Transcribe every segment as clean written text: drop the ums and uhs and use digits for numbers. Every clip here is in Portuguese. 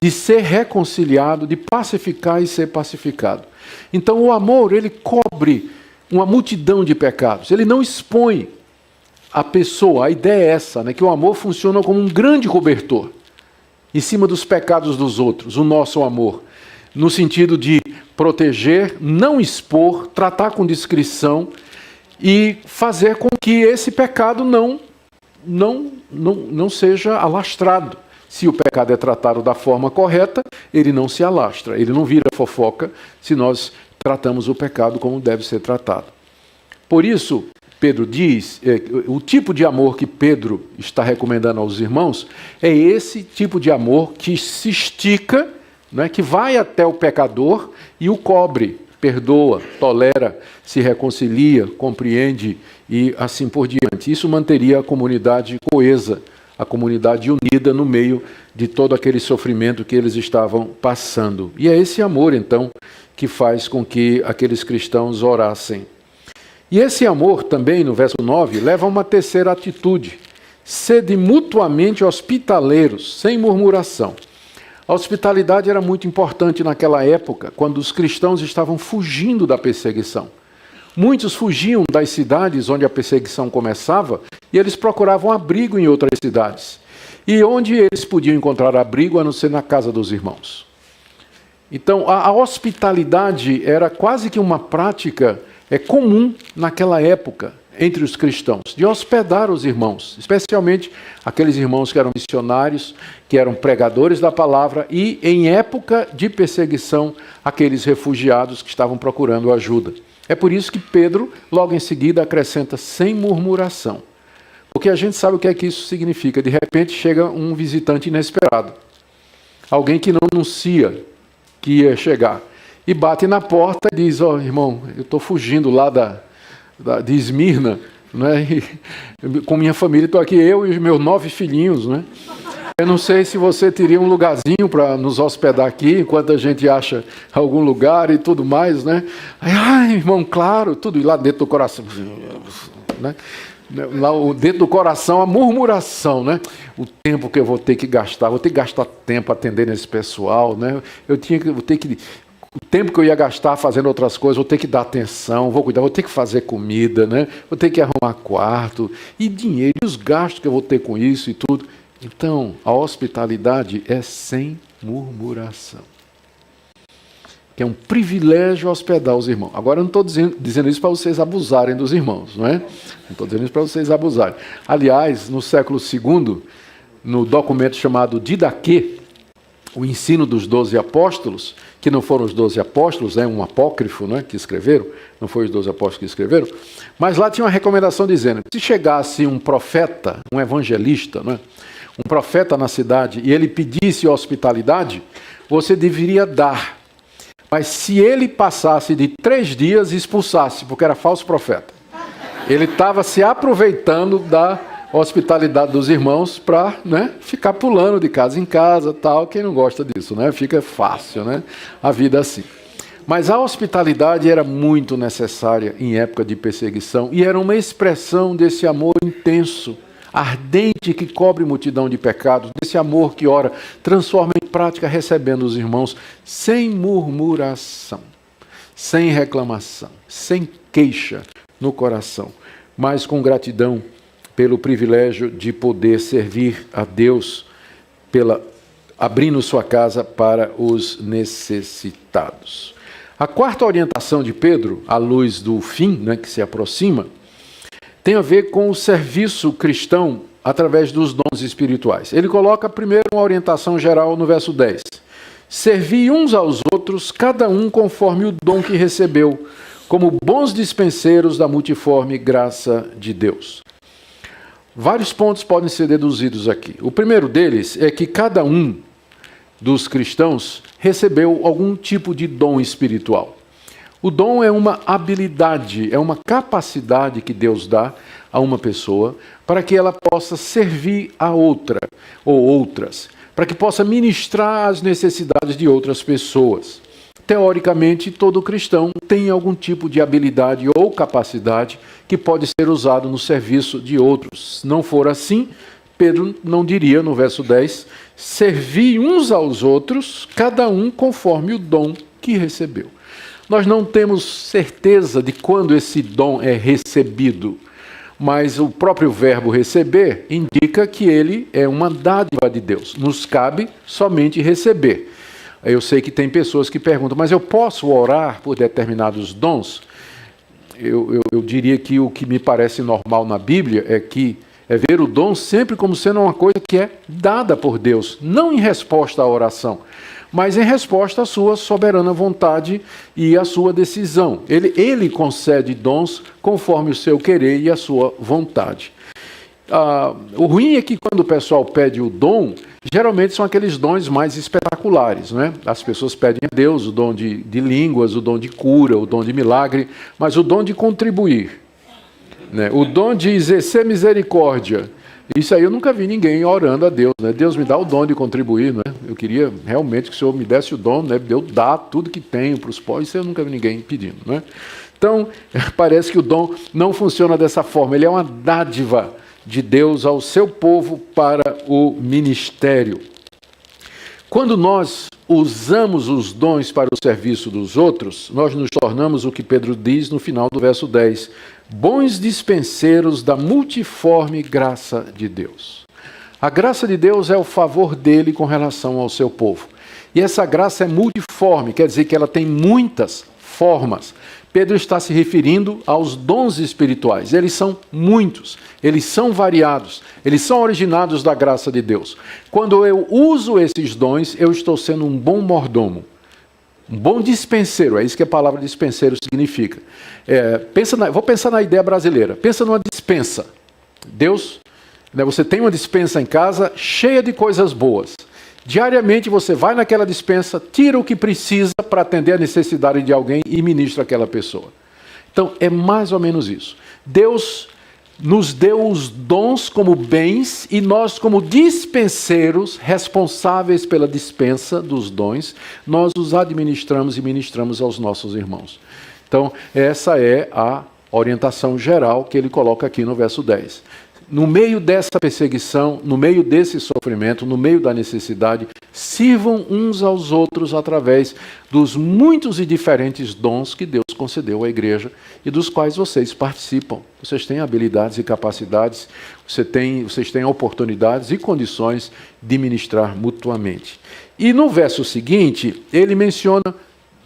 de ser reconciliado, de pacificar e ser pacificado. Então o amor, ele cobre uma multidão de pecados. Ele não expõe a pessoa. A ideia é essa, né? Que o amor funciona como um grande cobertor em cima dos pecados dos outros, o nosso amor. No sentido de proteger, não expor, tratar com discrição e fazer com que esse pecado não seja alastrado. Se o pecado é tratado da forma correta, ele não se alastra, ele não vira fofoca se nós tratamos o pecado como deve ser tratado. Por isso, Pedro diz, o tipo de amor que Pedro está recomendando aos irmãos é esse tipo de amor que se estica, né, que vai até o pecador e o cobre, perdoa, tolera, se reconcilia, compreende e assim por diante. Isso manteria a comunidade coesa, a comunidade unida no meio de todo aquele sofrimento que eles estavam passando. E é esse amor, então, que faz com que aqueles cristãos orassem. E esse amor também, no verso 9, leva a uma terceira atitude. Sede mutuamente hospitaleiros, sem murmuração. A hospitalidade era muito importante naquela época, quando os cristãos estavam fugindo da perseguição. Muitos fugiam das cidades onde a perseguição começava e eles procuravam abrigo em outras cidades. E onde eles podiam encontrar abrigo, a não ser na casa dos irmãos. Então, a hospitalidade era quase que uma prática comum naquela época entre os cristãos, de hospedar os irmãos, especialmente aqueles irmãos que eram missionários, que eram pregadores da palavra e, em época de perseguição, aqueles refugiados que estavam procurando ajuda. É por isso que Pedro, logo em seguida, acrescenta sem murmuração. Porque a gente sabe o que é que isso significa. De repente chega um visitante inesperado. Alguém que não anuncia que ia chegar. E bate na porta e diz, irmão, eu estou fugindo lá de Esmirna, né? E, com minha família, estou aqui, eu e os meus 9 filhinhos, né? Eu não sei se você teria um lugarzinho para nos hospedar aqui, enquanto a gente acha algum lugar e tudo mais, né? Aí, irmão, claro, tudo e lá dentro do coração, né? Lá dentro do coração, a murmuração, né? O tempo que eu vou ter que gastar tempo atendendo esse pessoal, né? O tempo que eu ia gastar fazendo outras coisas, vou ter que dar atenção, vou cuidar, vou ter que fazer comida, né? Vou ter que arrumar quarto, e dinheiro, e os gastos que eu vou ter com isso e tudo. Então, a hospitalidade é sem murmuração. Que é um privilégio hospedar os irmãos. Agora, eu não estou dizendo isso para vocês abusarem dos irmãos, não é? Não estou dizendo isso para vocês abusarem. Aliás, no século II, no documento chamado Didaquê, o ensino dos 12 apóstolos, que não foram os 12 apóstolos, é um apócrifo, né, que escreveram, não foi os 12 apóstolos que escreveram, mas lá tinha uma recomendação dizendo, se chegasse um profeta, um evangelista, né, um profeta na cidade, e ele pedisse hospitalidade, você deveria dar. Mas se ele passasse de 3 dias, expulsasse, porque era falso profeta. Ele estava se aproveitando da hospitalidade dos irmãos para, né, ficar pulando de casa em casa, tal. Quem não gosta disso, né? Fica fácil, né? A vida assim. Mas a hospitalidade era muito necessária em época de perseguição e era uma expressão desse amor intenso, ardente, que cobre multidão de pecados, desse amor que, ora, transforma em prática recebendo os irmãos sem murmuração, sem reclamação, sem queixa no coração, mas com gratidão pelo privilégio de poder servir a Deus, abrindo sua casa para os necessitados. A quarta orientação de Pedro, à luz do fim, né, que se aproxima, tem a ver com o serviço cristão através dos dons espirituais. Ele coloca primeiro uma orientação geral no verso 10. Servi uns aos outros, cada um conforme o dom que recebeu, como bons dispenseiros da multiforme graça de Deus. Vários pontos podem ser deduzidos aqui. O primeiro deles é que cada um dos cristãos recebeu algum tipo de dom espiritual. O dom é uma habilidade, é uma capacidade que Deus dá a uma pessoa para que ela possa servir a outra ou outras, para que possa ministrar as necessidades de outras pessoas. Teoricamente, todo cristão tem algum tipo de habilidade ou capacidade que pode ser usado no serviço de outros. Se não for assim, Pedro não diria no verso 10, servi uns aos outros, cada um conforme o dom que recebeu. Nós não temos certeza de quando esse dom é recebido, mas o próprio verbo receber indica que ele é uma dádiva de Deus. Nos cabe somente receber. Eu sei que tem pessoas que perguntam, mas eu posso orar por determinados dons? Eu diria que o que me parece normal na Bíblia é ver o dom sempre como sendo uma coisa que é dada por Deus, não em resposta à oração, mas em resposta à sua soberana vontade e à sua decisão. Ele concede dons conforme o seu querer e a sua vontade. O ruim é que quando o pessoal pede o dom, geralmente são aqueles dons mais espetaculares, né? As pessoas pedem a Deus o dom de línguas, o dom de cura, o dom de milagre, mas o dom de contribuir, né? O dom de exercer misericórdia, isso aí eu nunca vi ninguém orando a Deus, né? Deus me dá o dom de contribuir, né? Eu queria realmente que o Senhor me desse o dom, né? De eu dar tudo que tenho para os pobres, isso eu nunca vi ninguém pedindo, né? Então, parece que o dom não funciona dessa forma, ele é uma dádiva de Deus ao seu povo para o ministério. Quando nós usamos os dons para o serviço dos outros, nós nos tornamos o que Pedro diz no final do verso 10, bons dispenseiros da multiforme graça de Deus. A graça de Deus é o favor dele com relação ao seu povo. E essa graça é multiforme, quer dizer que ela tem muitas formas. Pedro está se referindo aos dons espirituais. Eles são muitos, eles são variados, eles são originados da graça de Deus. Quando eu uso esses dons, eu estou sendo um bom mordomo, um bom dispenseiro, é isso que a palavra dispenseiro significa. Vou pensar na ideia brasileira, pensa numa dispensa. Deus, né, você tem uma dispensa em casa cheia de coisas boas. Diariamente você vai naquela dispensa, tira o que precisa para atender a necessidade de alguém e ministra aquela pessoa. Então, é mais ou menos isso. Deus nos deu os dons como bens e nós, como dispenseiros, responsáveis pela dispensa dos dons, nós os administramos e ministramos aos nossos irmãos. Então, essa é a orientação geral que ele coloca aqui no verso 10. No meio dessa perseguição, no meio desse sofrimento, no meio da necessidade, sirvam uns aos outros através dos muitos e diferentes dons que Deus concedeu à igreja e dos quais vocês participam. Vocês têm habilidades e capacidades, vocês têm oportunidades e condições de ministrar mutuamente. E no verso seguinte, ele menciona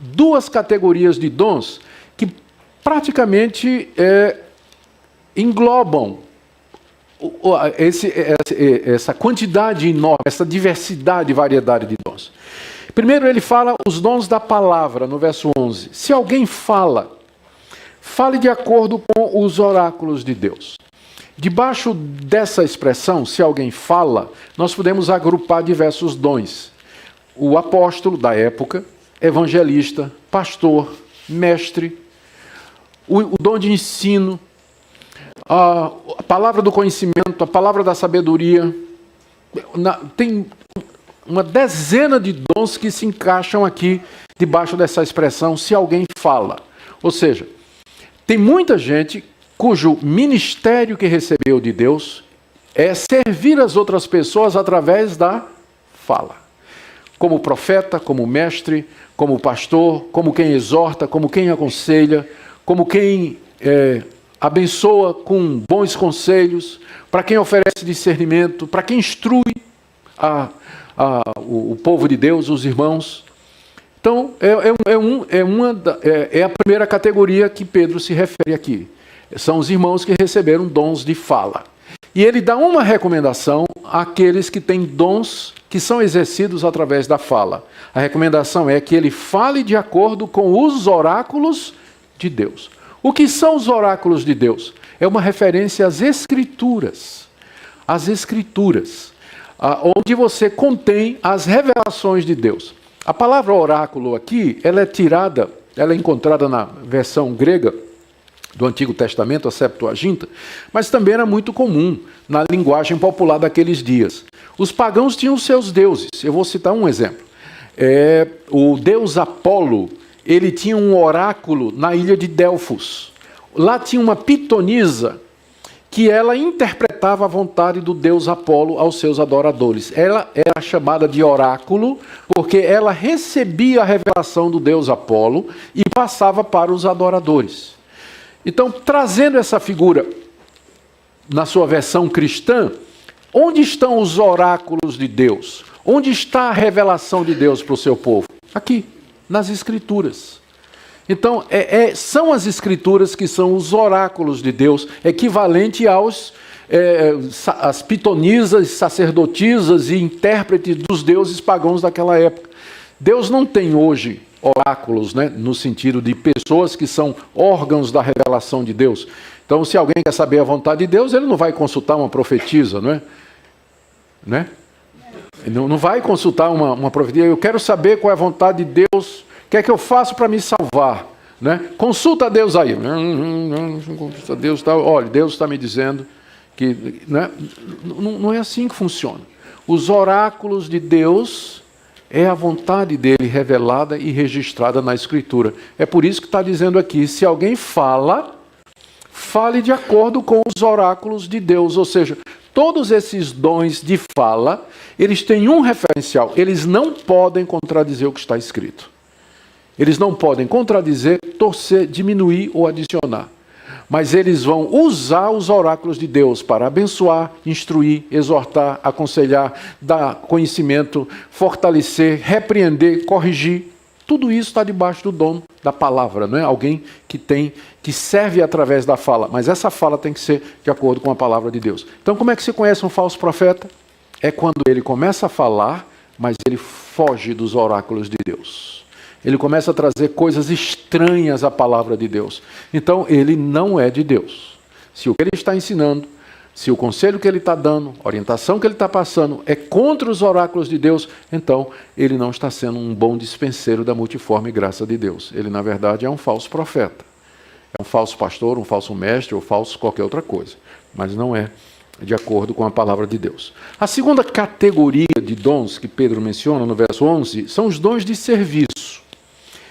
duas categorias de dons que praticamente englobam essa quantidade enorme, essa diversidade e variedade de dons. Primeiro ele fala os dons da palavra, no verso 11. Se alguém fala, fale de acordo com os oráculos de Deus. Debaixo dessa expressão, se alguém fala, nós podemos agrupar diversos dons. O apóstolo da época, evangelista, pastor, mestre, o dom de ensino, a palavra do conhecimento, a palavra da sabedoria. Tem uma dezena de dons que se encaixam aqui debaixo dessa expressão, se alguém fala. Ou seja, tem muita gente cujo ministério que recebeu de Deus é servir as outras pessoas através da fala. Como profeta, como mestre, como pastor, como quem exorta, como quem aconselha, como quem abençoa com bons conselhos, para quem oferece discernimento, para quem instrui o povo de Deus, os irmãos. Então, é a primeira categoria que Pedro se refere aqui. São os irmãos que receberam dons de fala. E ele dá uma recomendação àqueles que têm dons que são exercidos através da fala. A recomendação é que ele fale de acordo com os oráculos de Deus. O que são os oráculos de Deus? É uma referência às Escrituras. As Escrituras, onde você contém as revelações de Deus. A palavra oráculo aqui, ela é encontrada na versão grega do Antigo Testamento, a Septuaginta, mas também era muito comum na linguagem popular daqueles dias. Os pagãos tinham seus deuses. Eu vou citar um exemplo. O deus Apolo, ele tinha um oráculo na ilha de Delfos. Lá tinha uma pitonisa que ela interpretava a vontade do deus Apolo aos seus adoradores. Ela era chamada de oráculo, porque ela recebia a revelação do deus Apolo e passava para os adoradores. Então, trazendo essa figura na sua versão cristã, onde estão os oráculos de Deus? Onde está a revelação de Deus para o seu povo? Aqui, nas Escrituras. Então, são as Escrituras que são os oráculos de Deus, equivalente às pitonisas, sacerdotisas e intérpretes dos deuses pagãos daquela época. Deus não tem hoje oráculos, né, no sentido de pessoas que são órgãos da revelação de Deus. Então, se alguém quer saber a vontade de Deus, ele não vai consultar uma profetisa, não é? Né? Não vai consultar uma profecia. Eu quero saber qual é a vontade de Deus. O que é que eu faço para me salvar? Né? Consulta a Deus aí. Consulta Deus, olha, Deus está me dizendo que... Né? Não é assim que funciona. Os oráculos de Deus é a vontade dele revelada e registrada na Escritura. É por isso que está dizendo aqui, se alguém fala, fale de acordo com os oráculos de Deus. Ou seja, todos esses dons de fala, eles têm um referencial. Eles não podem contradizer o que está escrito. Eles não podem contradizer, torcer, diminuir ou adicionar. Mas eles vão usar os oráculos de Deus para abençoar, instruir, exortar, aconselhar, dar conhecimento, fortalecer, repreender, corrigir. Tudo isso está debaixo do dom da palavra, não é? Alguém que serve através da fala. Mas essa fala tem que ser de acordo com a palavra de Deus. Então, como é que se conhece um falso profeta? É quando ele começa a falar, mas ele foge dos oráculos de Deus. Ele começa a trazer coisas estranhas à palavra de Deus. Então, ele não é de Deus. Se o que ele está ensinando, se o conselho que ele está dando, a orientação que ele está passando é contra os oráculos de Deus, então ele não está sendo um bom dispenseiro da multiforme graça de Deus. Ele, na verdade, é um falso profeta. É um falso pastor, um falso mestre ou falso qualquer outra coisa. Mas não é de acordo com a palavra de Deus. A segunda categoria de dons que Pedro menciona no verso 11 são os dons de serviço.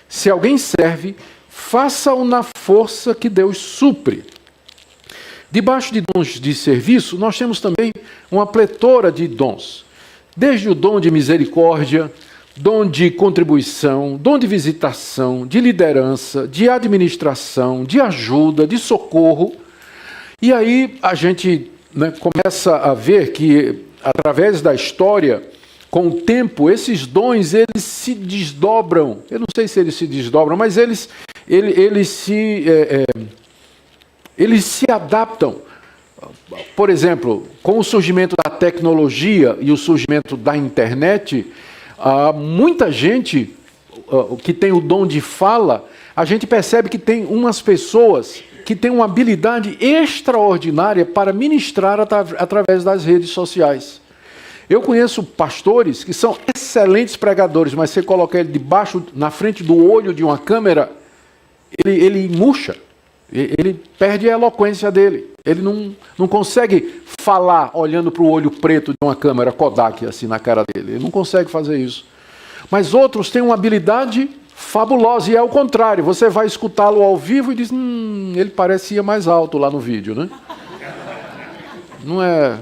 Se alguém serve, faça-o na força que Deus supre. Debaixo de dons de serviço, nós temos também uma pletora de dons. Desde o dom de misericórdia, dom de contribuição, dom de visitação, de liderança, de administração, de ajuda, de socorro. E aí a gente começa a ver que, através da história, com o tempo, esses dons, eles se desdobram. Eu não sei se eles se desdobram, mas eles se adaptam. Por exemplo, com o surgimento da tecnologia e o surgimento da internet, muita gente que tem o dom de fala, a gente percebe que tem umas pessoas que têm uma habilidade extraordinária para ministrar através das redes sociais. Eu conheço pastores que são excelentes pregadores, mas você coloca ele na frente do olho de uma câmera, ele murcha, ele perde a eloquência dele. Ele não consegue falar olhando para o olho preto de uma câmera Kodak assim na cara dele. Ele não consegue fazer isso. Mas outros têm uma habilidade fabulosa, e é o contrário. Você vai escutá-lo ao vivo e diz, ele parecia mais alto lá no vídeo, né? Não é...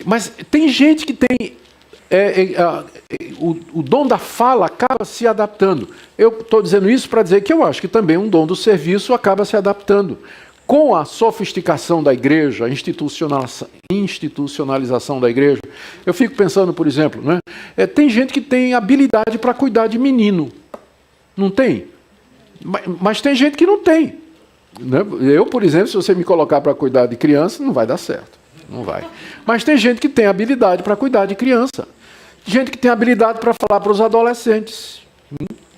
Mas tem gente que tem o dom da fala acaba se adaptando. Eu estou dizendo isso para dizer que eu acho que também um dom do serviço acaba se adaptando. Com a sofisticação da igreja, a institucionalização da igreja, eu fico pensando, por exemplo, tem gente que tem habilidade para cuidar de menino. Não tem? Mas tem gente que não tem. Eu, por exemplo, se você me colocar para cuidar de criança, não vai dar certo. Não vai. Mas tem gente que tem habilidade para cuidar de criança. Gente que tem habilidade para falar para os adolescentes.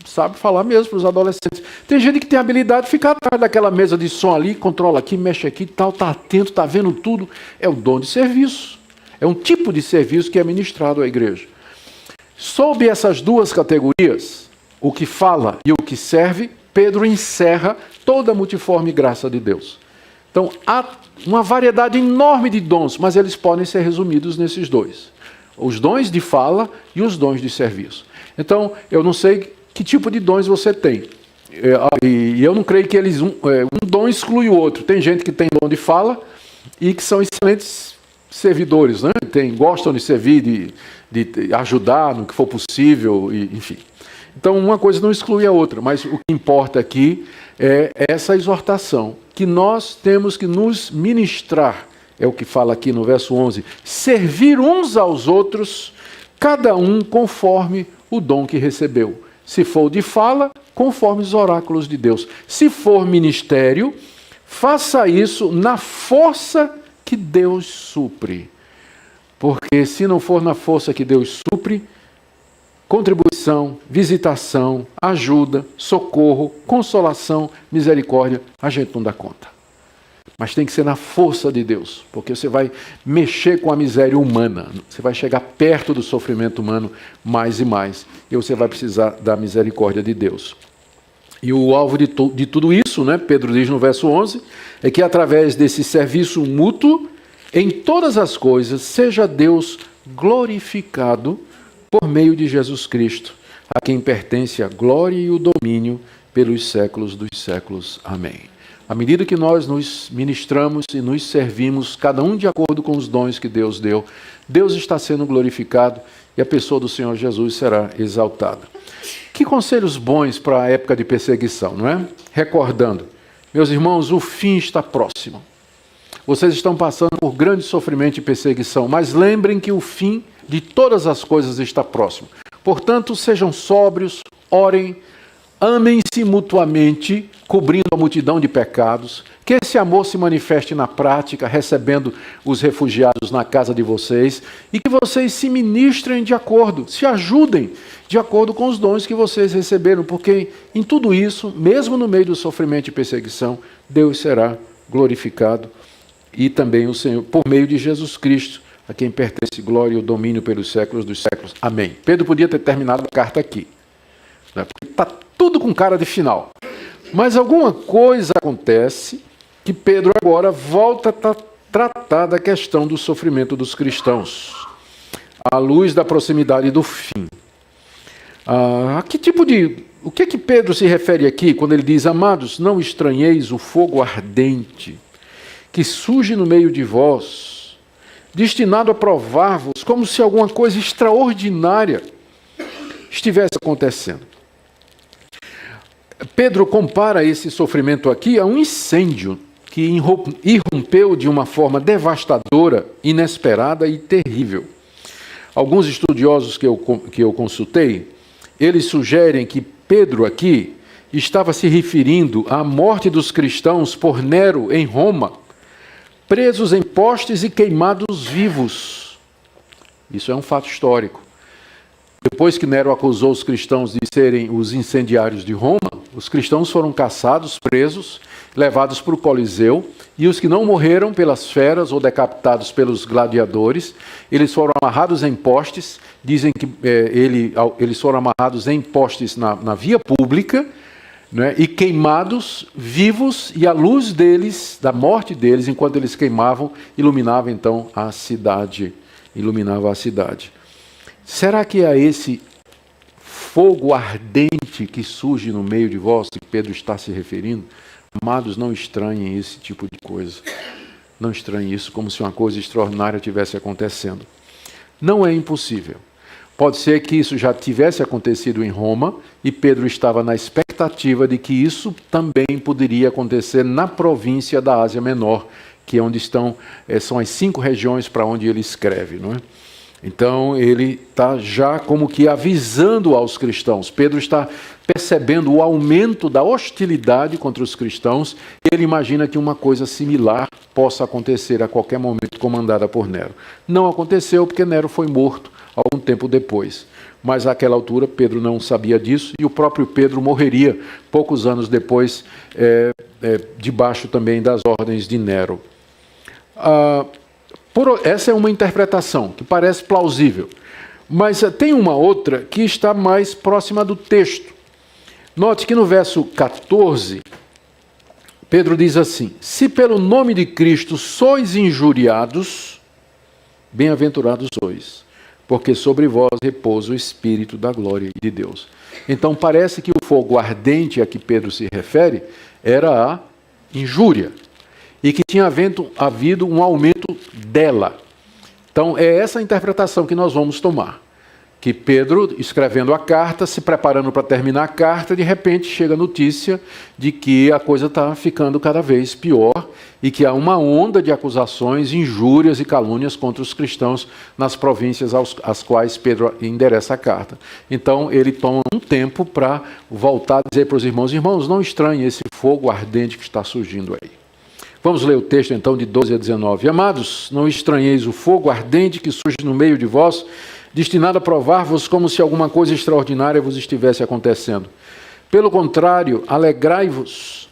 Sabe falar mesmo para os adolescentes. Tem gente que tem habilidade de ficar atrás daquela mesa de som ali, controla aqui, mexe aqui, tal, está atento, está vendo tudo. É o dom de serviço. É um tipo de serviço que é ministrado à igreja. Sob essas duas categorias, o que fala e o que serve, Pedro encerra toda a multiforme graça de Deus. Então, há uma variedade enorme de dons, mas eles podem ser resumidos nesses dois. Os dons de fala e os dons de serviço. Então, eu não sei que tipo de dons você tem. E eu não creio que um dom exclui o outro. Tem gente que tem dom de fala e que são excelentes servidores, né? Gostam de servir, de ajudar no que for possível, enfim. Então, uma coisa não exclui a outra, mas o que importa aqui é essa exortação, que nós temos que nos ministrar, é o que fala aqui no verso 11, servir uns aos outros, cada um conforme o dom que recebeu. Se for de fala, conforme os oráculos de Deus. Se for ministério, faça isso na força que Deus supre. Porque se não for na força que Deus supre, contribuição, visitação, ajuda, socorro, consolação, misericórdia, a gente não dá conta. Mas tem que ser na força de Deus, porque você vai mexer com a miséria humana, você vai chegar perto do sofrimento humano mais e mais, e você vai precisar da misericórdia de Deus. E o alvo de tudo isso, né, Pedro diz no verso 11, é que através desse serviço mútuo, em todas as coisas, seja Deus glorificado por meio de Jesus Cristo, a quem pertence a glória e o domínio pelos séculos dos séculos. Amém. À medida que nós nos ministramos e nos servimos, cada um de acordo com os dons que Deus deu, Deus está sendo glorificado e a pessoa do Senhor Jesus será exaltada. Que conselhos bons para a época de perseguição, não é? Recordando, meus irmãos, o fim está próximo. Vocês estão passando por grande sofrimento e perseguição, mas lembrem que o fim de todas as coisas está próximo. Portanto, sejam sóbrios, orem, amem-se mutuamente, cobrindo a multidão de pecados, que esse amor se manifeste na prática, recebendo os refugiados na casa de vocês, e que vocês se ministrem de acordo, se ajudem de acordo com os dons que vocês receberam, porque em tudo isso, mesmo no meio do sofrimento e perseguição, Deus será glorificado, e também o Senhor, por meio de Jesus Cristo, a quem pertence glória e o domínio pelos séculos dos séculos. Amém. Pedro podia ter terminado a carta aqui, porque está tudo com cara de final. Mas alguma coisa acontece que Pedro agora volta a tratar da questão do sofrimento dos cristãos, à luz da proximidade do fim. O que Pedro se refere aqui quando ele diz: amados, não estranheis o fogo ardente que surge no meio de vós, destinado a provar-vos, como se alguma coisa extraordinária estivesse acontecendo. Pedro compara esse sofrimento aqui a um incêndio que irrompeu de uma forma devastadora, inesperada e terrível. Alguns estudiosos que eu consultei, eles sugerem que Pedro aqui estava se referindo à morte dos cristãos por Nero em Roma, presos em postes e queimados vivos. Isso é um fato histórico. Depois que Nero acusou os cristãos de serem os incendiários de Roma, os cristãos foram caçados, presos, levados para o Coliseu, e os que não morreram pelas feras ou decapitados pelos gladiadores, eles foram amarrados em postes, dizem que eles foram amarrados em postes na via pública, né, e queimados vivos, e a luz deles, da morte deles, enquanto eles queimavam, iluminava então a cidade. Será que é esse fogo ardente que surge no meio de vós, que Pedro está se referindo? Amados, não estranhem esse tipo de coisa. Não estranhem isso como se uma coisa extraordinária estivesse acontecendo. Não é impossível. Pode ser que isso já tivesse acontecido em Roma e Pedro estava na expectativa de que isso também poderia acontecer na província da Ásia Menor, que é onde são as 5 regiões para onde ele escreve, não é? Então ele está já como que avisando aos cristãos. Pedro está percebendo o aumento da hostilidade contra os cristãos e ele imagina que uma coisa similar possa acontecer a qualquer momento, comandada por Nero. Não aconteceu porque Nero foi morto algum tempo depois. Mas àquela altura Pedro não sabia disso e o próprio Pedro morreria poucos anos depois, debaixo também das ordens de Nero. Essa é uma interpretação que parece plausível, mas tem uma outra que está mais próxima do texto. Note que no verso 14, Pedro diz assim: se pelo nome de Cristo sois injuriados, bem-aventurados sois, porque sobre vós repousa o Espírito da glória de Deus. Então parece que o fogo ardente a que Pedro se refere era a injúria. e que tinha havido um aumento dela. Então, é essa a interpretação que nós vamos tomar. Que Pedro, escrevendo a carta, se preparando para terminar a carta, de repente chega a notícia de que a coisa está ficando cada vez pior e que há uma onda de acusações, injúrias e calúnias contra os cristãos nas províncias às quais Pedro endereça a carta. Então, ele toma um tempo para voltar a dizer para os irmãos: irmãos, não estranhem esse fogo ardente que está surgindo aí. Vamos ler o texto então de 12 a 19. Amados, não estranheis o fogo ardente que surge no meio de vós, destinado a provar-vos como se alguma coisa extraordinária vos estivesse acontecendo. Pelo contrário, alegrai-vos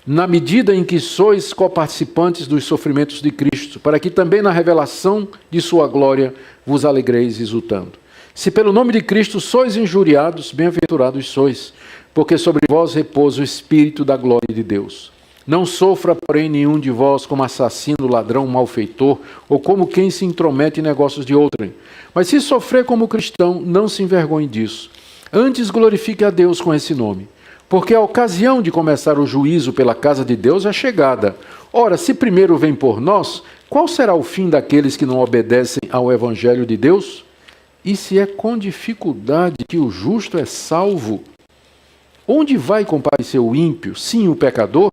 na medida em que sois coparticipantes dos sofrimentos de Cristo, para que também na revelação de sua glória vos alegreis exultando. Se pelo nome de Cristo sois injuriados, bem-aventurados sois, porque sobre vós repousa o Espírito da glória de Deus. Não sofra, porém, nenhum de vós como assassino, ladrão, malfeitor, ou como quem se intromete em negócios de outrem. Mas se sofrer como cristão, não se envergonhe disso. Antes glorifique a Deus com esse nome. Porque a ocasião de começar o juízo pela casa de Deus é chegada. Ora, se primeiro vem por nós, qual será o fim daqueles que não obedecem ao Evangelho de Deus? E se é com dificuldade que o justo é salvo, onde vai comparecer o ímpio, sim, o pecador?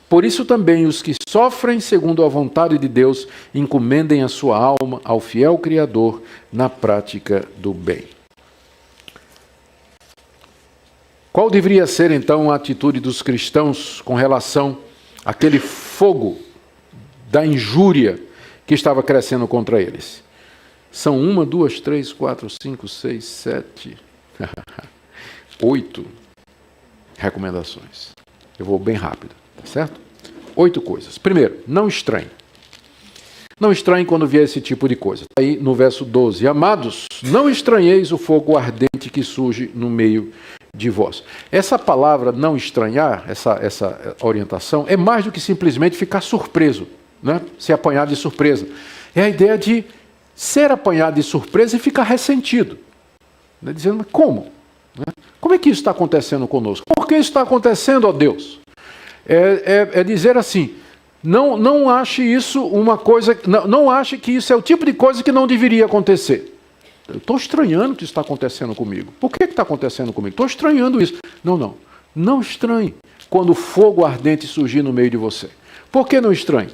Por isso também os que sofrem segundo a vontade de Deus encomendem a sua alma ao fiel Criador na prática do bem. Qual deveria ser então a atitude dos cristãos com relação àquele fogo da injúria que estava crescendo contra eles? São 1, 2, 3, 4, 5, 6, 7, 8 recomendações. Eu vou bem rápido. Certo? 8 coisas. Primeiro, não estranhe. Não estranhe quando vier esse tipo de coisa. Aí no verso 12, amados, não estranheis o fogo ardente que surge no meio de vós. Essa palavra não estranhar, essa orientação, é mais do que simplesmente ficar surpreso, né? Ser apanhado de surpresa. É a ideia de ser apanhado de surpresa e ficar ressentido. Né? Dizendo, mas como? Né? Como é que isso está acontecendo conosco? Por que isso está acontecendo, ó Deus? É dizer assim, não ache isso uma coisa, não ache que isso é o tipo de coisa que não deveria acontecer. Eu estou estranhando o que está acontecendo comigo. Por que está acontecendo comigo? Estou estranhando isso. Não estranhe quando o fogo ardente surgir no meio de você. Por que não estranhe?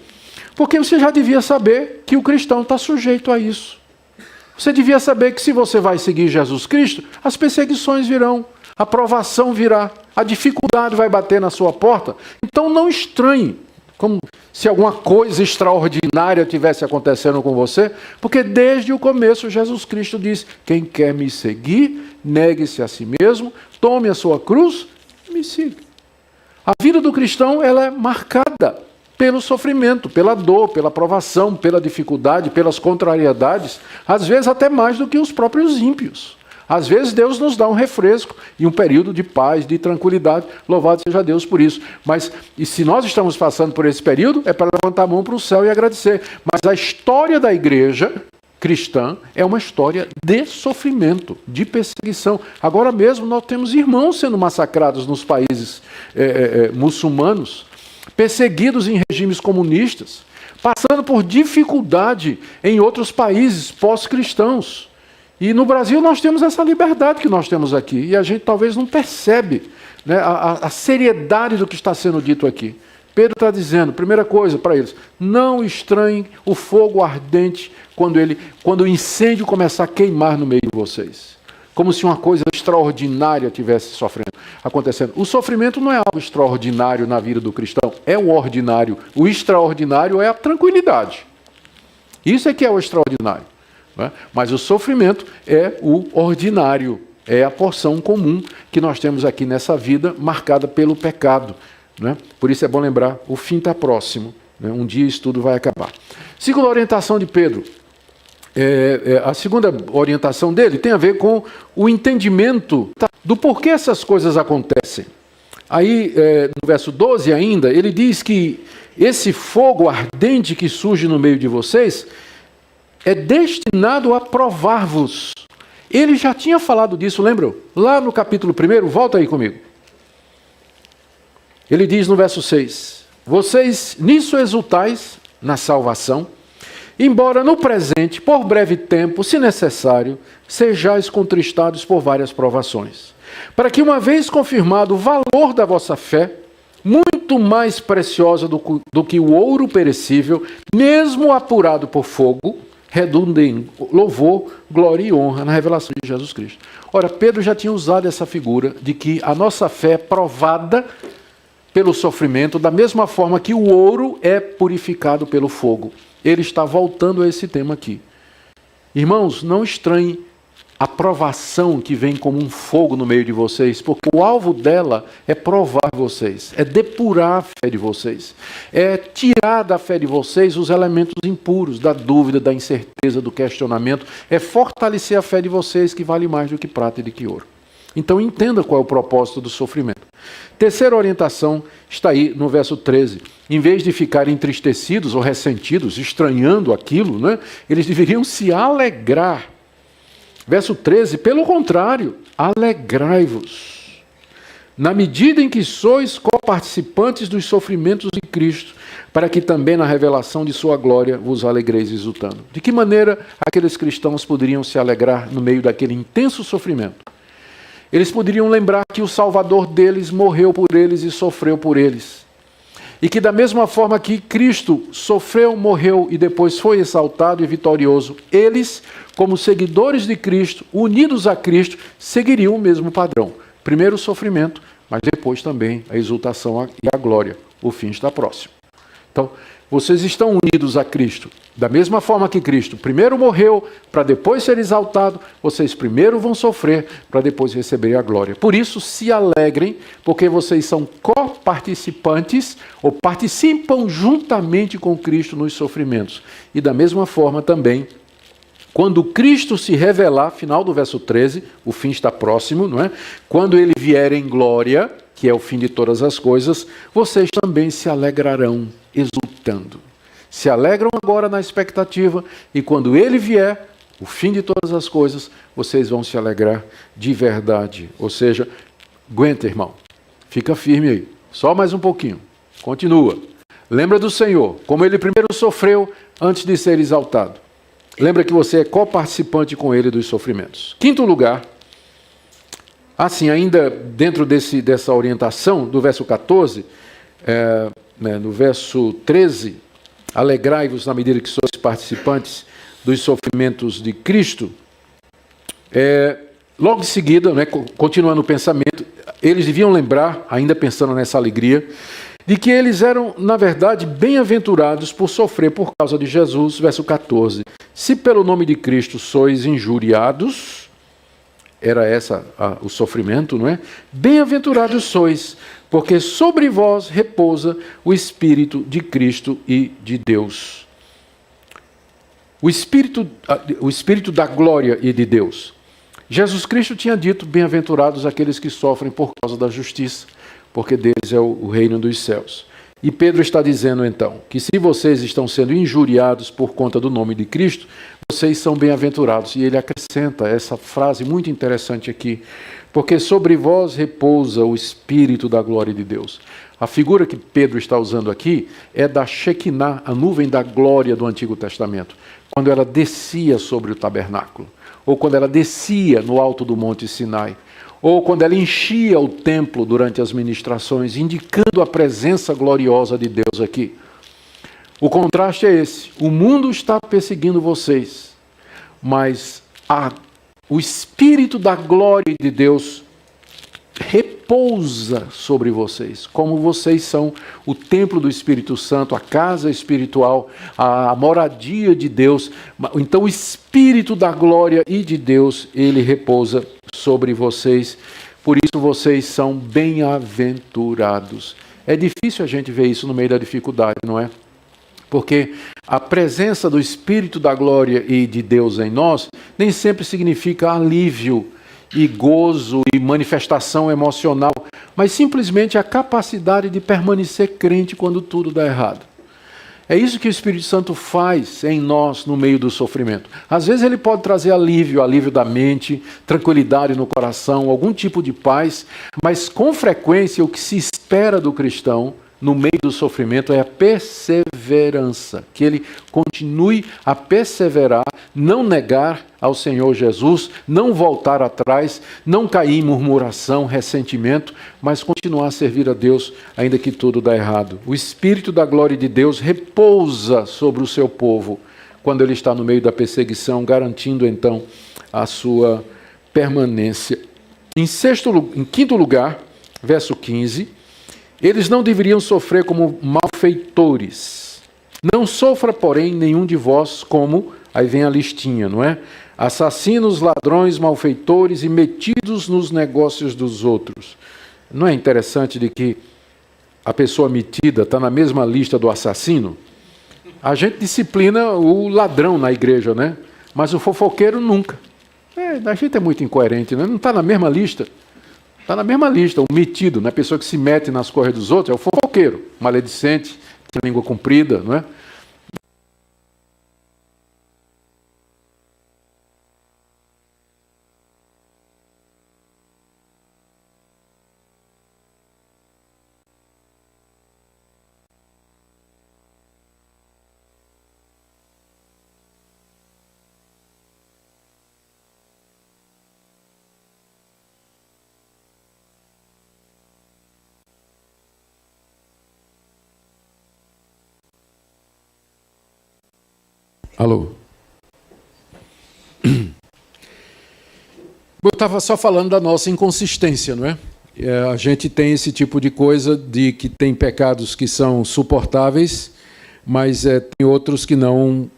Porque você já devia saber que o cristão está sujeito a isso. Você devia saber que se você vai seguir Jesus Cristo, as perseguições virão, a provação virá, a dificuldade vai bater na sua porta. Então não estranhe, como se alguma coisa extraordinária tivesse acontecendo com você, porque desde o começo Jesus Cristo diz, quem quer me seguir, negue-se a si mesmo, tome a sua cruz e me siga. A vida do cristão ela é marcada pelo sofrimento, pela dor, pela provação, pela dificuldade, pelas contrariedades, às vezes até mais do que os próprios ímpios. Às vezes Deus nos dá um refresco e um período de paz, de tranquilidade, louvado seja Deus por isso. Mas e se nós estamos passando por esse período, é para levantar a mão para o céu e agradecer. Mas a história da igreja cristã é uma história de sofrimento, de perseguição. Agora mesmo nós temos irmãos sendo massacrados nos países muçulmanos, perseguidos em regimes comunistas, passando por dificuldade em outros países pós-cristãos. E no Brasil nós temos essa liberdade que nós temos aqui, e a gente talvez não percebe, né, a seriedade do que está sendo dito aqui. Pedro está dizendo, primeira coisa para eles, não estranhem o fogo ardente quando o incêndio começar a queimar no meio de vocês. Como se uma coisa extraordinária estivesse acontecendo. O sofrimento não é algo extraordinário na vida do cristão, é o ordinário. O extraordinário é a tranquilidade. Isso é que é o extraordinário. Né? Mas o sofrimento é o ordinário, é a porção comum que nós temos aqui nessa vida marcada pelo pecado. Né? Por isso é bom lembrar, o fim está próximo, né? Um dia isso tudo vai acabar. Segunda orientação de Pedro, a segunda orientação dele tem a ver com o entendimento do porquê essas coisas acontecem. Aí, no verso 12 ainda, ele diz que esse fogo ardente que surge no meio de vocês é destinado a provar-vos. Ele já tinha falado disso, lembram? Lá no capítulo 1, volta aí comigo. Ele diz no verso 6, vocês nisso exultais na salvação, embora no presente, por breve tempo, se necessário, sejais contristados por várias provações, para que, uma vez confirmado o valor da vossa fé, muito mais preciosa do que o ouro perecível, mesmo apurado por fogo, redunda em louvor, glória e honra na revelação de Jesus Cristo. Ora, Pedro já tinha usado essa figura de que a nossa fé é provada pelo sofrimento, da mesma forma que o ouro é purificado pelo fogo. Ele está voltando a esse tema aqui. Irmãos, não estranhem a provação que vem como um fogo no meio de vocês, porque o alvo dela é provar vocês, é depurar a fé de vocês, é tirar da fé de vocês os elementos impuros, da dúvida, da incerteza, do questionamento, é fortalecer a fé de vocês, que vale mais do que prata e do que ouro. Então entenda qual é o propósito do sofrimento. Terceira orientação está aí no verso 13. Em vez de ficarem entristecidos ou ressentidos, estranhando aquilo, né, eles deveriam se alegrar. Verso 13, pelo contrário, alegrai-vos, na medida em que sois coparticipantes dos sofrimentos de Cristo, para que também na revelação de sua glória vos alegreis exultando. De que maneira aqueles cristãos poderiam se alegrar no meio daquele intenso sofrimento? Eles poderiam lembrar que o Salvador deles morreu por eles e sofreu por eles. E que da mesma forma que Cristo sofreu, morreu e depois foi exaltado e vitorioso, eles, como seguidores de Cristo, unidos a Cristo, seguiriam o mesmo padrão. Primeiro o sofrimento, mas depois também a exultação e a glória. O fim está próximo. Então, vocês estão unidos a Cristo. Da mesma forma que Cristo primeiro morreu para depois ser exaltado, vocês primeiro vão sofrer para depois receber a glória. Por isso, se alegrem, porque vocês são coparticipantes ou participam juntamente com Cristo nos sofrimentos. E da mesma forma também, quando Cristo se revelar, final do verso 13, o fim está próximo, não é? Quando ele vier em glória, que é o fim de todas as coisas, vocês também se alegrarão, exultando. Se alegram agora na expectativa, e quando ele vier, o fim de todas as coisas, vocês vão se alegrar de verdade. Ou seja, aguenta, irmão, fica firme aí, só mais um pouquinho, continua. Lembra do Senhor, como ele primeiro sofreu antes de ser exaltado. Lembra que você é coparticipante com ele dos sofrimentos. Quinto lugar, assim, ainda dentro dessa orientação, do verso 14, no verso 13, alegrai-vos na medida que sois participantes dos sofrimentos de Cristo. Logo em seguida, continuando o pensamento, eles deviam lembrar, ainda pensando nessa alegria, de que eles eram, na verdade, bem-aventurados por sofrer por causa de Jesus, verso 14. Se pelo nome de Cristo sois injuriados, era o sofrimento, não é? Bem-aventurados sois, porque sobre vós repousa o Espírito de Cristo e de Deus. O Espírito da glória e de Deus. Jesus Cristo tinha dito, bem-aventurados aqueles que sofrem por causa da justiça, porque deles é o reino dos céus. E Pedro está dizendo então, que se vocês estão sendo injuriados por conta do nome de Cristo, vocês são bem-aventurados. E ele acrescenta essa frase muito interessante aqui, porque sobre vós repousa o Espírito da glória de Deus. A figura que Pedro está usando aqui é da Shekinah, a nuvem da glória do Antigo Testamento, quando ela descia sobre o tabernáculo, ou quando ela descia no alto do Monte Sinai, ou quando ela enchia o templo durante as ministrações, indicando a presença gloriosa de Deus aqui. O contraste é esse. O mundo está perseguindo vocês, mas o Espírito da glória de Deus repousa sobre vocês, como vocês são o templo do Espírito Santo, a casa espiritual, a moradia de Deus. Então o Espírito da glória e de Deus, ele repousa sobre vocês. Por isso vocês são bem-aventurados. É difícil a gente ver isso no meio da dificuldade, não é? Porque a presença do Espírito da glória e de Deus em nós nem sempre significa alívio e gozo e manifestação emocional, mas simplesmente a capacidade de permanecer crente quando tudo dá errado. É isso que o Espírito Santo faz em nós no meio do sofrimento. Às vezes ele pode trazer alívio da mente, tranquilidade no coração, algum tipo de paz, mas com frequência o que se espera do cristão no meio do sofrimento é a perseverança, que ele continue a perseverar, não negar ao Senhor Jesus, não voltar atrás, não cair em murmuração, ressentimento, mas continuar a servir a Deus, ainda que tudo dá errado. O Espírito da glória de Deus repousa sobre o seu povo, quando ele está no meio da perseguição, garantindo então a sua permanência. Em quinto lugar, verso 15, eles não deveriam sofrer como malfeitores. Não sofra, porém, nenhum de vós como, aí vem a listinha, não é? Assassinos, ladrões, malfeitores e metidos nos negócios dos outros. Não é interessante de que a pessoa metida está na mesma lista do assassino? A gente disciplina o ladrão na igreja, né? Mas o fofoqueiro nunca. A gente é muito incoerente, né? Não está na mesma lista. Está na mesma lista, o metido, né? A pessoa que se mete nas coisas dos outros, é o fofoqueiro, maledicente, tem língua comprida, não é? Alô? Eu estava só falando da nossa inconsistência, não é? A gente tem esse tipo de coisa de que tem pecados que são suportáveis, mas tem outros que não,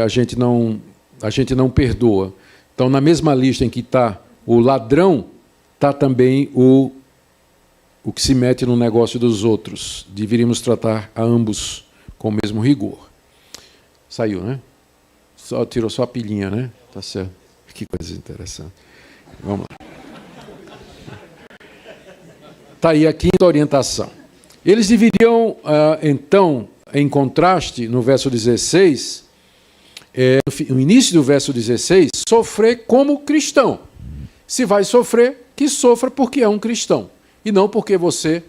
a gente não perdoa. Então, na mesma lista em que está o ladrão, está também o que se mete no negócio dos outros. Deveríamos tratar a ambos com o mesmo rigor. Saiu, né? Tirou só a pilhinha, né? Tá certo. Que coisa interessante. Vamos lá. Está aí a quinta orientação. Eles deveriam, então, em contraste, no verso 16, no início do verso 16, sofrer como cristão. Se vai sofrer, que sofra porque é um cristão. E não porque você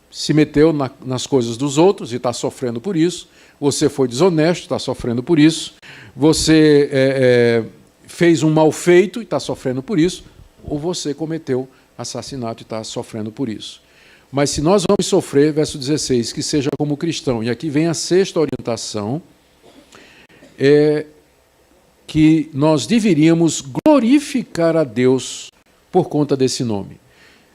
se meteu nas coisas dos outros e está sofrendo por isso. Você foi desonesto, está sofrendo por isso. Você fez um mal feito e está sofrendo por isso. Ou você cometeu assassinato e está sofrendo por isso. Mas se nós vamos sofrer, verso 16, que seja como cristão. E aqui vem a sexta orientação, que nós deveríamos glorificar a Deus por conta desse nome.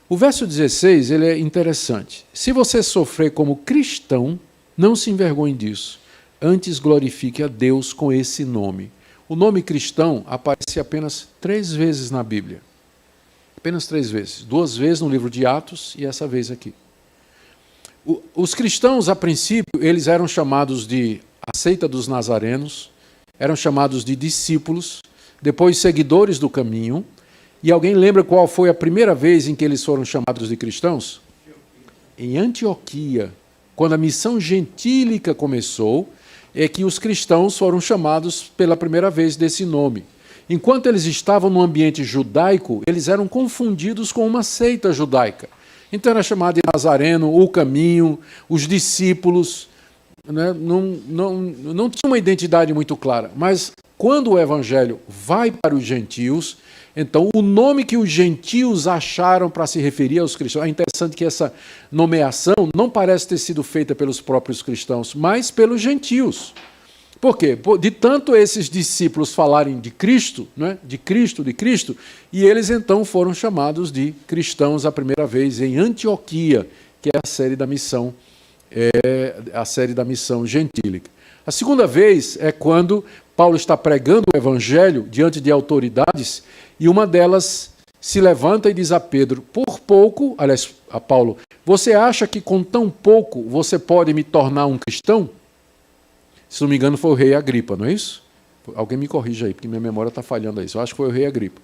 O verso 16 ele é interessante. Se você sofrer como cristão, não se envergonhe disso. Antes glorifique a Deus com esse nome. O nome cristão aparece apenas 3 vezes na Bíblia. Apenas 3 vezes. 2 vezes no livro de Atos e essa vez aqui. Os cristãos, a princípio, eles eram chamados de a seita dos nazarenos, eram chamados de discípulos, depois seguidores do caminho. E alguém lembra qual foi a primeira vez em que eles foram chamados de cristãos? Em Antioquia, quando a missão gentílica começou, é que os cristãos foram chamados pela primeira vez desse nome. Enquanto eles estavam no ambiente judaico, eles eram confundidos com uma seita judaica. Então era chamado de Nazareno, o caminho, os discípulos. Né? Não tinha uma identidade muito clara. Mas quando o evangelho vai para os gentios, então o nome que os gentios acharam para se referir aos cristãos, é interessante que essa nomeação não parece ter sido feita pelos próprios cristãos, mas pelos gentios. Por quê? De tanto esses discípulos falarem de Cristo, né? de Cristo, e eles então foram chamados de cristãos a primeira vez em Antioquia, que é a série da missão gentílica. A segunda vez é quando Paulo está pregando o evangelho diante de autoridades e uma delas se levanta e diz a Pedro, por pouco, aliás, a Paulo, você acha que com tão pouco você pode me tornar um cristão? Se não me engano foi o rei Agripa, não é isso? Alguém me corrija aí, porque minha memória está falhando aí. Eu acho que foi o rei Agripa.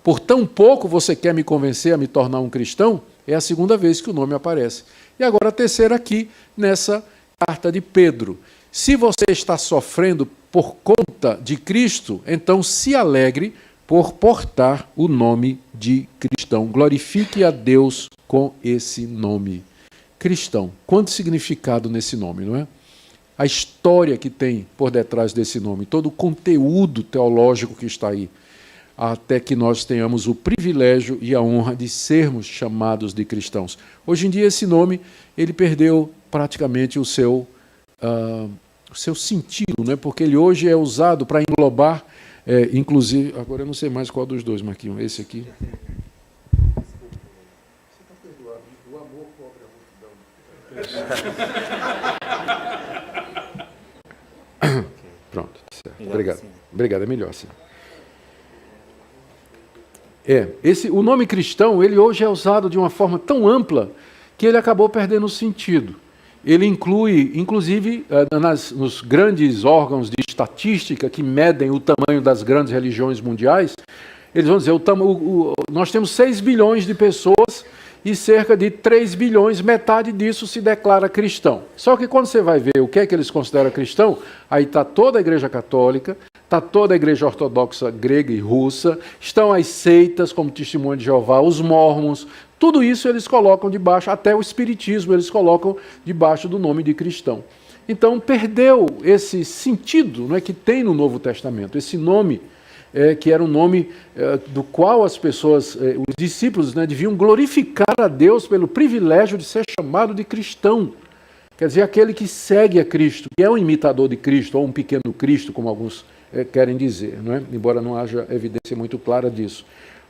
Por tão pouco você quer me convencer a me tornar um cristão? É a segunda vez que o nome aparece. E agora a terceira aqui, nessa carta de Pedro. Se você está sofrendo por conta de Cristo, então se alegre por portar o nome de cristão. Glorifique a Deus com esse nome. cristão. Quanto significado nesse nome, não é? A história que tem por detrás desse nome, todo o conteúdo teológico que está aí, até que nós tenhamos o privilégio e a honra de sermos chamados de cristãos. Hoje em dia esse nome, ele perdeu praticamente o seu sentido, né? Porque ele hoje é usado para englobar, inclusive, agora eu não sei mais qual dos dois, Marquinhos, esse aqui. Você está perdoado, o amor cobre a multidão. Pronto, certo. Obrigado. Obrigado, é melhor assim. O nome cristão, ele hoje é usado de uma forma tão ampla que ele acabou perdendo o sentido. Ele inclui, inclusive, nos grandes órgãos de estatística que medem o tamanho das grandes religiões mundiais, eles vão dizer, nós temos 6 bilhões de pessoas e cerca de 3 bilhões, metade disso se declara cristão. Só que quando você vai ver o que é que eles consideram cristão, aí está toda a Igreja Católica, está toda a Igreja Ortodoxa grega e russa, estão as seitas como Testemunho de Jeová, os mormons, tudo isso eles colocam debaixo, até o espiritismo eles colocam debaixo do nome de cristão. Então perdeu esse sentido, não é, que tem no Novo Testamento, esse nome que era um nome do qual as pessoas, os discípulos, né, deviam glorificar a Deus pelo privilégio de ser chamado de cristão. Quer dizer, aquele que segue a Cristo, que é um imitador de Cristo, ou um pequeno Cristo, como alguns querem dizer, não é? Embora não haja evidência muito clara disso.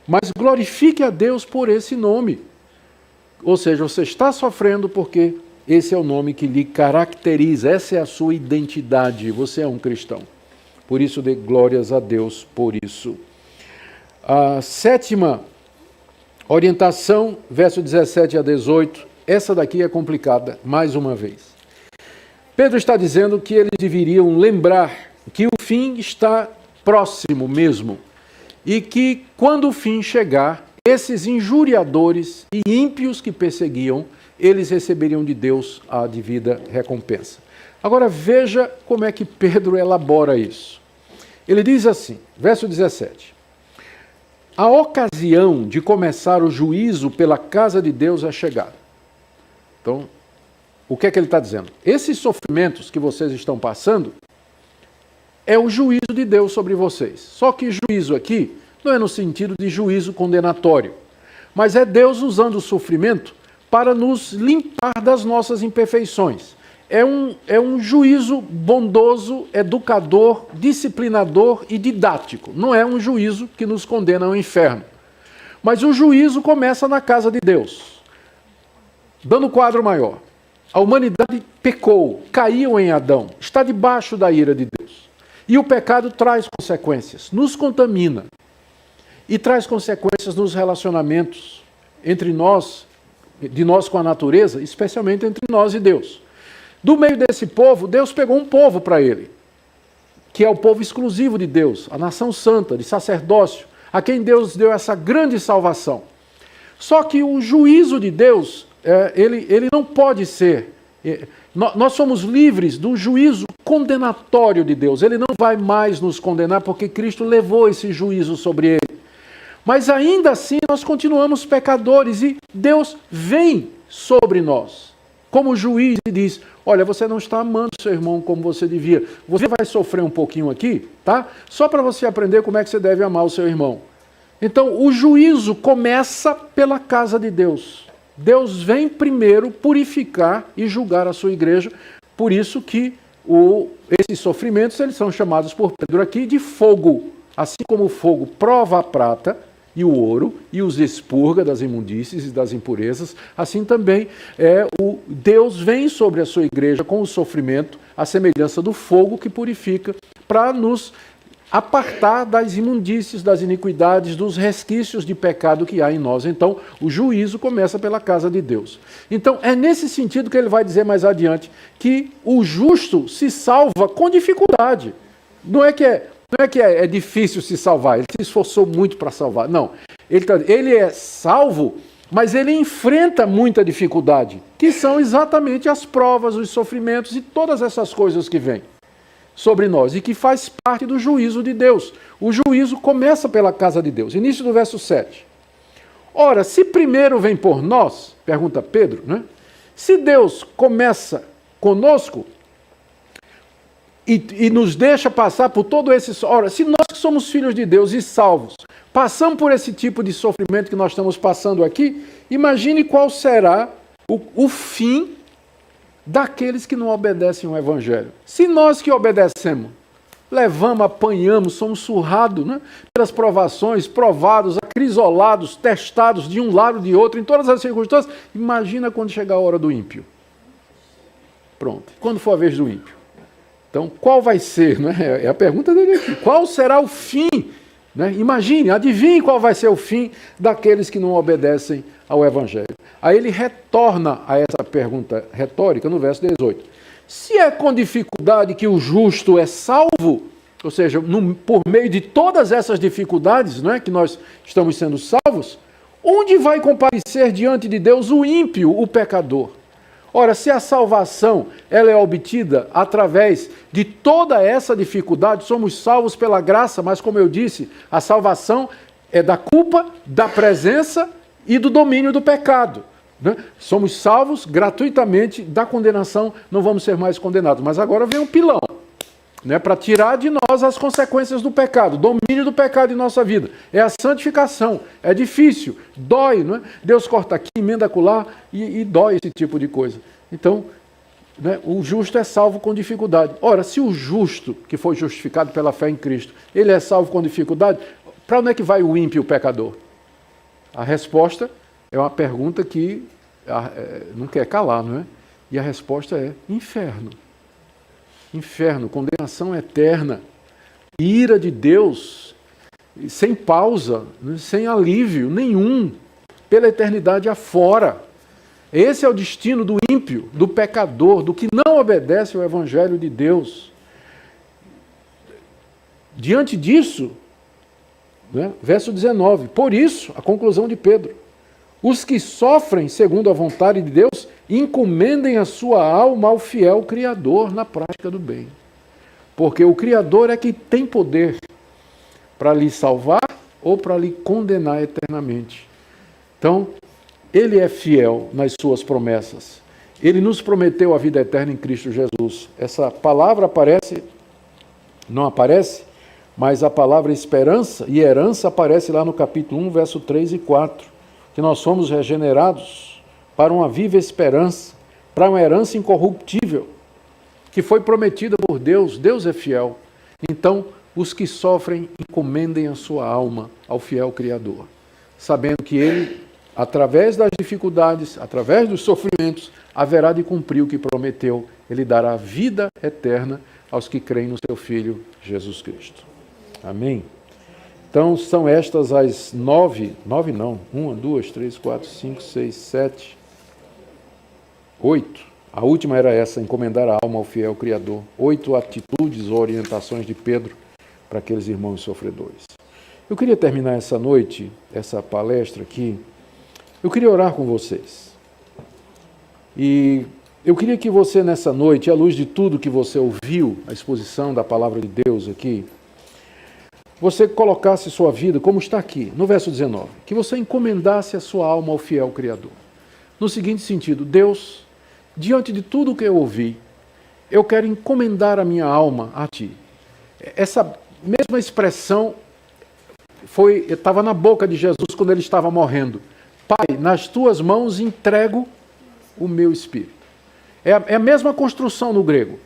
Mas glorifique a Deus por esse nome. Ou seja, você está sofrendo porque esse é o nome que lhe caracteriza, essa é a sua identidade, você é um cristão. Por isso, dê glórias a Deus por isso. A 7ª orientação, verso 17 a 18, essa daqui é complicada, mais uma vez. Pedro está dizendo que eles deveriam lembrar que o fim está próximo mesmo, e que quando o fim chegar, esses injuriadores e ímpios que perseguiam, eles receberiam de Deus a devida recompensa. Agora veja como é que Pedro elabora isso. Ele diz assim, verso 17: a ocasião de começar o juízo pela casa de Deus é chegada. Então, o que é que ele está dizendo? Esses sofrimentos que vocês estão passando é o juízo de Deus sobre vocês. Só que juízo aqui não é no sentido de juízo condenatório, mas é Deus usando o sofrimento para nos limpar das nossas imperfeições. É um juízo bondoso, educador, disciplinador e didático. Não é um juízo que nos condena ao inferno. Mas o juízo começa na casa de Deus. Dando quadro maior. A humanidade pecou, caiu em Adão, está debaixo da ira de Deus. E o pecado traz consequências, nos contamina. E traz consequências nos relacionamentos entre nós, de nós com a natureza, especialmente entre nós e Deus. Do meio desse povo, Deus pegou um povo para ele, que é o povo exclusivo de Deus, a nação santa, de sacerdócio, a quem Deus deu essa grande salvação. Só que o juízo de Deus, ele não pode ser... Nós somos livres do juízo condenatório de Deus. Ele não vai mais nos condenar porque Cristo levou esse juízo sobre ele. Mas ainda assim nós continuamos pecadores e Deus vem sobre nós como juiz e diz: olha, você não está amando seu irmão como você devia. Você vai sofrer um pouquinho aqui, tá? Só para você aprender como é que você deve amar o seu irmão. Então, o juízo começa pela casa de Deus. Deus vem primeiro purificar e julgar a sua igreja. Por isso que esses sofrimentos, eles são chamados por Pedro aqui de fogo. Assim como o fogo prova a prata e o ouro e os expurga das imundícies e das impurezas, assim também Deus vem sobre a sua igreja com o sofrimento, a semelhança do fogo que purifica, para nos apartar das imundícies, das iniquidades, dos resquícios de pecado que há em nós. Então, o juízo começa pela casa de Deus. Então, é nesse sentido que ele vai dizer mais adiante que o justo se salva com dificuldade. Não é que é difícil se salvar, ele se esforçou muito para salvar. Não, ele é salvo, mas ele enfrenta muita dificuldade, que são exatamente as provas, os sofrimentos e todas essas coisas que vêm sobre nós e que faz parte do juízo de Deus. O juízo começa pela casa de Deus. Início do verso 7. Ora, se primeiro vem por nós, pergunta Pedro, né? Se Deus começa conosco e nos deixa passar por todo esse... Ora, se nós que somos filhos de Deus e salvos, passamos por esse tipo de sofrimento que nós estamos passando aqui, imagine qual será o fim daqueles que não obedecem ao Evangelho. Se nós que obedecemos, levamos, apanhamos, somos surrados, né, pelas provações, provados, acrisolados, testados de um lado de outro, em todas as circunstâncias, imagina quando chegar a hora do ímpio. Pronto. Quando for a vez do ímpio. Então, qual vai ser? Né? É a pergunta dele aqui. Qual será o fim? Né? Imagine, adivinhe qual vai ser o fim daqueles que não obedecem ao Evangelho. Aí ele retorna a essa pergunta retórica no verso 18. Se é com dificuldade que o justo é salvo, ou seja, por meio de todas essas dificuldades, não é, que nós estamos sendo salvos, onde vai comparecer diante de Deus o ímpio, o pecador? Ora, se a salvação ela é obtida através de toda essa dificuldade, somos salvos pela graça, mas como eu disse, a salvação é da culpa, da presença e do domínio do pecado. Né? Somos salvos gratuitamente da condenação, não vamos ser mais condenados. Mas agora vem um pilão, né, para tirar de nós as consequências do pecado, domínio do pecado em nossa vida. É a santificação, é difícil, dói, não é? Deus corta aqui, emenda acolá e dói esse tipo de coisa. Então, né, o justo é salvo com dificuldade. Ora, se o justo, que foi justificado pela fé em Cristo, ele é salvo com dificuldade, para onde é que vai o ímpio, o pecador? A resposta é uma pergunta que não quer calar, não é? E a resposta é inferno. Inferno, condenação eterna, ira de Deus, sem pausa, sem alívio nenhum, pela eternidade afora. Esse é o destino do ímpio, do pecador, do que não obedece ao Evangelho de Deus. Diante disso, né, verso 19, por isso, a conclusão de Pedro, os que sofrem segundo a vontade de Deus, encomendem a sua alma ao fiel Criador na prática do bem. Porque o Criador é que tem poder para lhe salvar ou para lhe condenar eternamente. Então, Ele é fiel nas suas promessas. Ele nos prometeu a vida eterna em Cristo Jesus. Essa palavra aparece, não aparece, mas a palavra esperança e herança aparece lá no capítulo 1, verso 3 e 4. Que nós somos regenerados para uma viva esperança, para uma herança incorruptível, que foi prometida por Deus. Deus é fiel. Então, os que sofrem, encomendem a sua alma ao fiel Criador, sabendo que Ele, através das dificuldades, através dos sofrimentos, haverá de cumprir o que prometeu. Ele dará vida eterna aos que creem no seu Filho, Jesus Cristo. Amém? Então, são estas as 9 não, 1, 2, 3, 4, 5, 6, 7, 8. A última era essa, encomendar a alma ao fiel Criador. 8 atitudes ou orientações de Pedro para aqueles irmãos sofredores. Eu queria terminar essa noite, essa palestra aqui, eu queria orar com vocês. E eu queria que você nessa noite, à luz de tudo que você ouviu, a exposição da palavra de Deus aqui, você colocasse sua vida, como está aqui, no verso 19, que você encomendasse a sua alma ao fiel Criador. No seguinte sentido, Deus, diante de tudo que eu ouvi, eu quero encomendar a minha alma a Ti. Essa mesma expressão estava na boca de Jesus quando ele estava morrendo. Pai, nas Tuas mãos entrego o meu espírito. É a mesma construção no grego.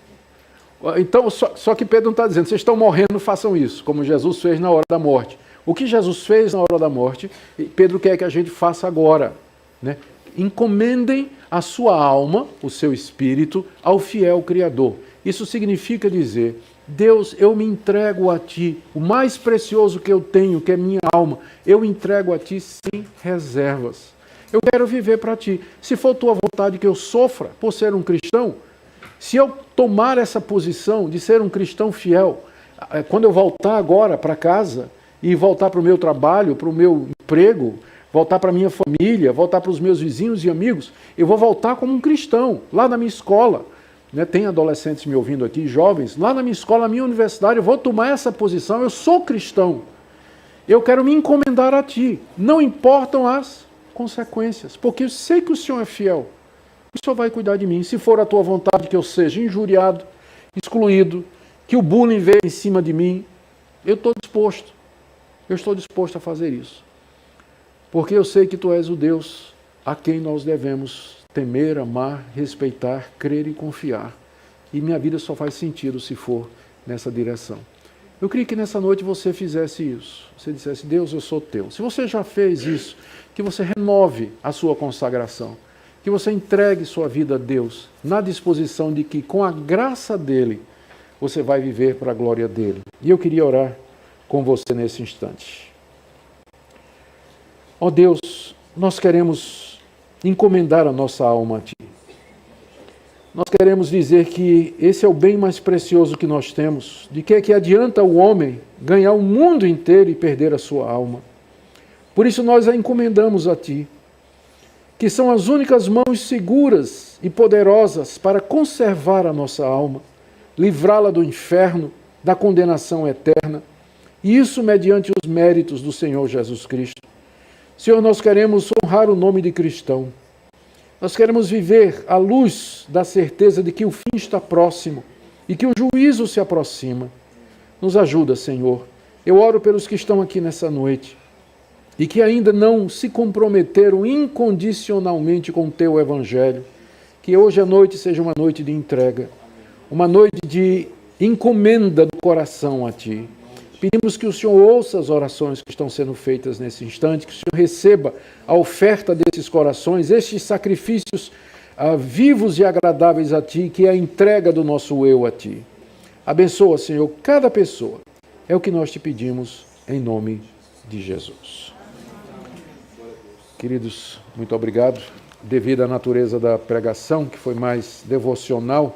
Então, só que Pedro não está dizendo, vocês estão morrendo, façam isso, como Jesus fez na hora da morte. O que Jesus fez na hora da morte, Pedro quer que a gente faça agora. Né? Encomendem a sua alma, o seu espírito, ao fiel Criador. Isso significa dizer, Deus, eu me entrego a Ti, o mais precioso que eu tenho, que é minha alma, eu entrego a Ti sem reservas. Eu quero viver para Ti. Se for Tua vontade que eu sofra por ser um cristão, se eu tomar essa posição de ser um cristão fiel, quando eu voltar agora para casa e voltar para o meu trabalho, para o meu emprego, voltar para a minha família, voltar para os meus vizinhos e amigos, eu vou voltar como um cristão, lá na minha escola. Né? Tem adolescentes me ouvindo aqui, jovens, lá na minha escola, na minha universidade, eu vou tomar essa posição, eu sou cristão. Eu quero me encomendar a Ti, não importam as consequências, porque eu sei que o Senhor é fiel. o Senhor vai cuidar de mim. Se for a tua vontade que eu seja injuriado, excluído, que o bullying venha em cima de mim, eu estou disposto. Eu estou disposto a fazer isso. Porque eu sei que tu és o Deus a quem nós devemos temer, amar, respeitar, crer e confiar. E minha vida só faz sentido se for nessa direção. Eu queria que nessa noite você fizesse isso. Você dissesse, Deus, eu sou teu. Se você já fez isso, que você renove a sua consagração. Que você entregue sua vida a Deus, na disposição de que, com a graça dEle, você vai viver para a glória dEle. E eu queria orar com você nesse instante. Ó Deus, nós queremos encomendar a nossa alma a Ti. Nós queremos dizer que esse é o bem mais precioso que nós temos. De que é que adianta o homem ganhar o mundo inteiro e perder a sua alma? Por isso nós a encomendamos a Ti, que são as únicas mãos seguras e poderosas para conservar a nossa alma, livrá-la do inferno, da condenação eterna, e isso mediante os méritos do Senhor Jesus Cristo. Senhor, nós queremos honrar o nome de cristão. Nós queremos viver à luz da certeza de que o fim está próximo e que o juízo se aproxima. Nos ajuda, Senhor. Eu oro pelos que estão aqui nessa noite e que ainda não se comprometeram incondicionalmente com o Teu Evangelho. Que hoje à noite seja uma noite de entrega, uma noite de encomenda do coração a Ti. Pedimos que o Senhor ouça as orações que estão sendo feitas nesse instante, que o Senhor receba a oferta desses corações, estes sacrifícios vivos e agradáveis a Ti, que é a entrega do nosso eu a Ti. Abençoa, Senhor, cada pessoa. É o que nós Te pedimos em nome de Jesus. Queridos, muito obrigado. Devido à natureza da pregação, que foi mais devocional,